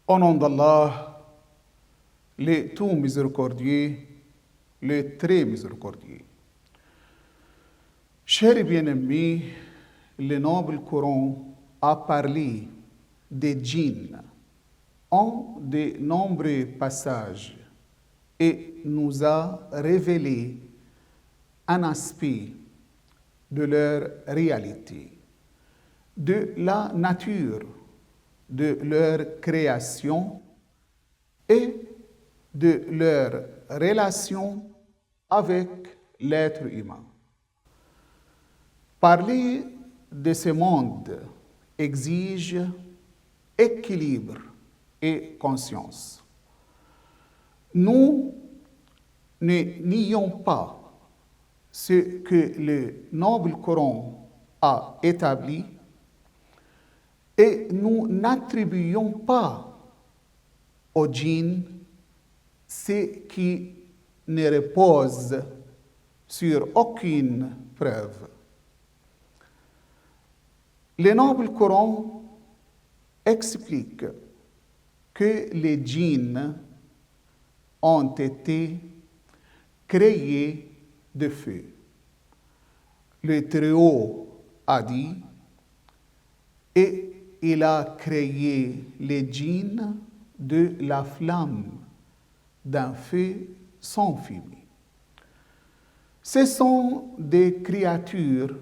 Au nom d'Allah, le tout miséricordieux, le très miséricordieux. Chers et bien-aimés, le noble Coran a parlé des djinns en de nombreux passages et nous a révélé un aspect de leur réalité, de la nature de leur création et de leur relation avec l'être humain. Parler de ce monde exige équilibre et conscience. Nous ne nions pas ce que le noble Coran a établi et nous n'attribuons pas au djinn ce qui ne repose sur aucune preuve. Le noble Coran explique que les djinns ont été créés de feu. Le Très-Haut a dit, et il a créé les djinns de la flamme d'un feu sans fumée. Ce sont des créatures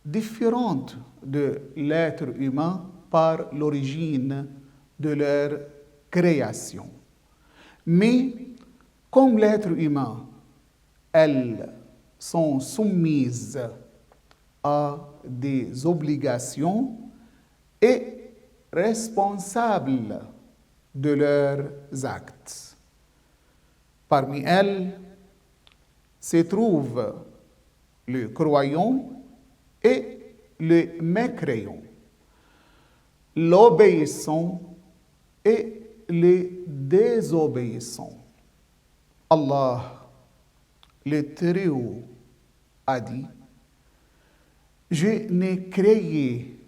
différentes de l'être humain par l'origine de leur création. Mais comme l'être humain, elles sont soumises à des obligations et responsables de leurs actes. Parmi elles se trouvent le croyant et le mécréant, l'obéissant et le désobéissant. Allah, le Très-Haut, a dit, je n'ai créé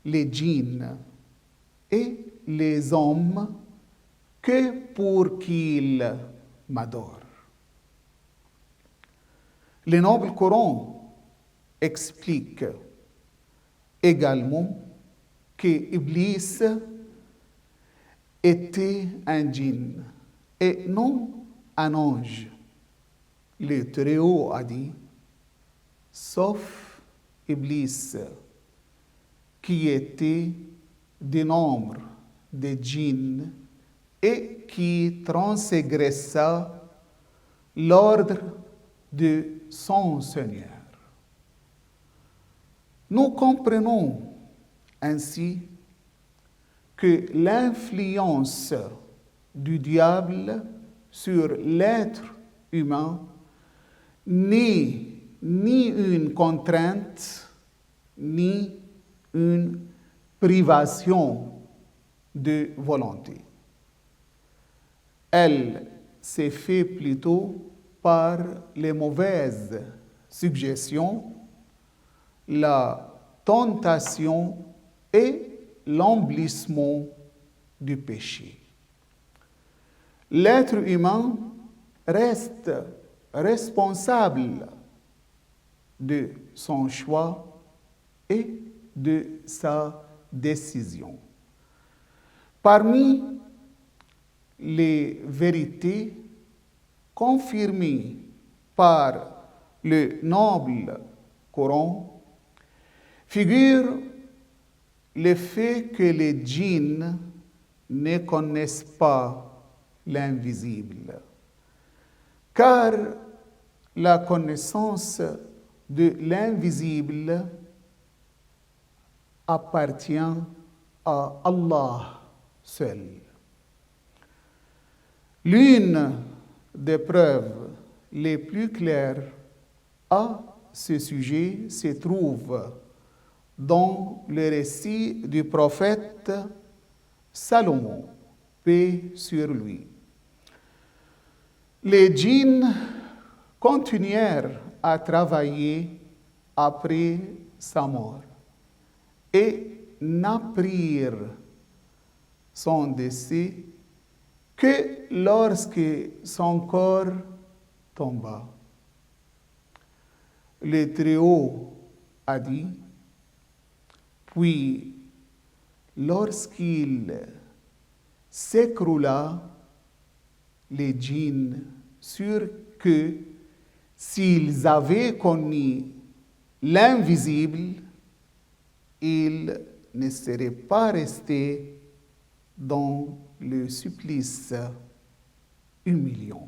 les djinns et les hommes que pour qu'ils m'adorent. Le noble Coran explique également que Iblis était un djinn et non un ange. Le Très-Haut a dit, sauf Iblis, qui était du nombre des djinns et qui transgressa l'ordre de son Seigneur. Nous comprenons ainsi que l'influence du diable sur l'être humain n'est ni une contrainte, ni une privation de volonté. Elle s'est faite plutôt par les mauvaises suggestions, la tentation et l'emplissement du péché. L'être humain reste responsable de son choix et de sa décision. Parmi les vérités confirmées par le noble Coran figure le fait que les djinns ne connaissent pas l'invisible, car la connaissance de l'invisible appartient à Allah seul. L'une des preuves les plus claires à ce sujet se trouve dans le récit du prophète Salomon, paix sur lui. Les djinns continuèrent à travailler après sa mort et n'apprirent son décès que lorsque son corps tomba. Le Très-Haut a dit, puis lorsqu'il s'écroula, les djinns sûrs que s'ils avaient connu l'invisible, ils ne seraient pas restés dans le supplice humiliant.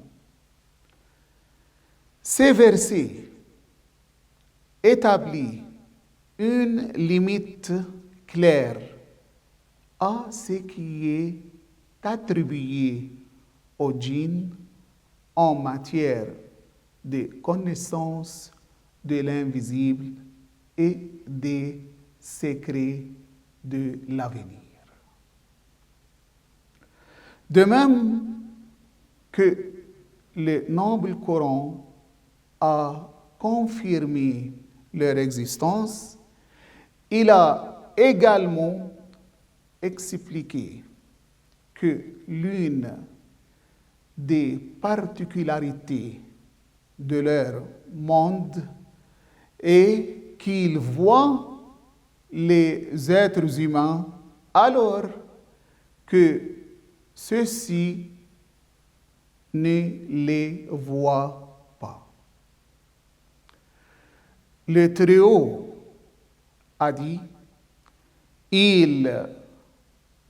Ces versets établissent une limite claire à ce qui est attribué aux djinns en matière de connaissance de l'invisible et des secrets de l'avenir. De même que le noble Coran a confirmé leur existence, il a également expliqué que l'une des particularités de leur monde est qu'ils voient les êtres humains alors que ceux-ci ne les voient pas. Le Très-Haut a dit, il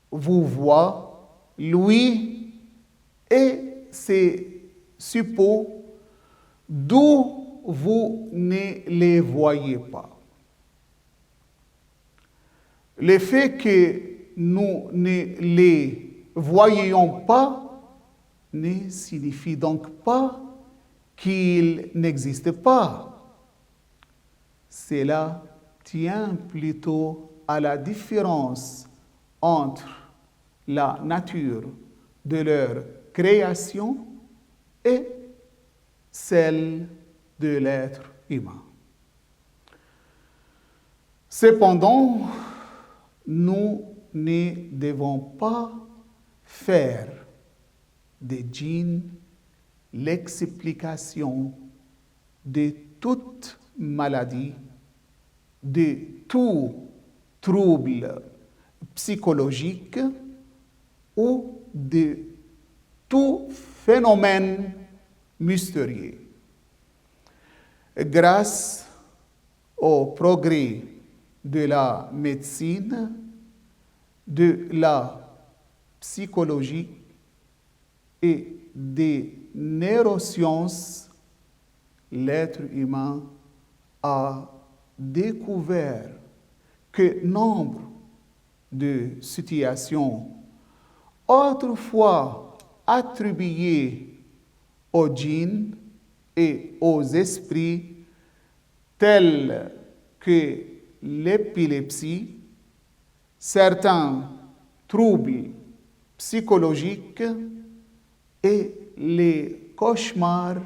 vous voit, lui et ses suppôts, d'où vous ne les voyez pas. Le fait que nous ne les voyions pas ne signifie donc pas qu'ils n'existent pas. Cela tient plutôt à la différence entre la nature de leur création et celle de l'être humain. Cependant, nous ne devons pas faire des djinns l'explication de toute maladie, de tout trouble psychologique ou de tout phénomène mystérieux. Grâce au progrès de la médecine, de la psychologie et des neurosciences, l'être humain a découvert que nombre de situations autrefois attribuées aux djinns et aux esprits tels que l'épilepsie, certains troubles psychologiques et les cauchemars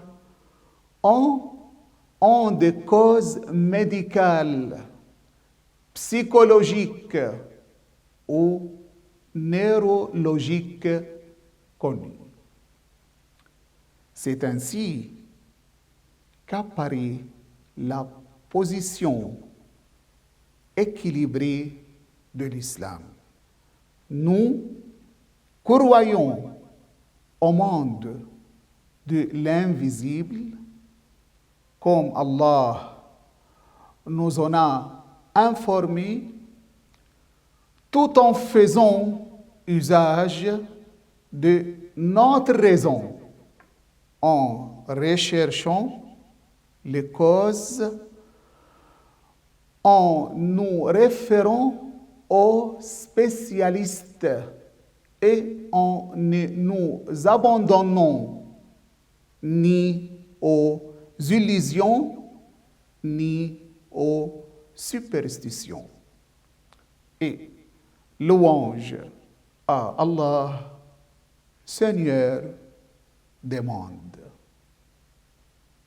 ont des causes médicales, psychologiques ou neurologiques connues. C'est ainsi qu'apparaît la position équilibrée de l'islam. Nous croyons au monde de l'invisible, comme Allah nous en a informés, tout en faisant usage de notre raison, en recherchant les causes, en nous référant aux spécialistes et en ne nous abandonnant ni aux illusions ni aux superstitions. Et louange à Allah, Seigneur des mondes.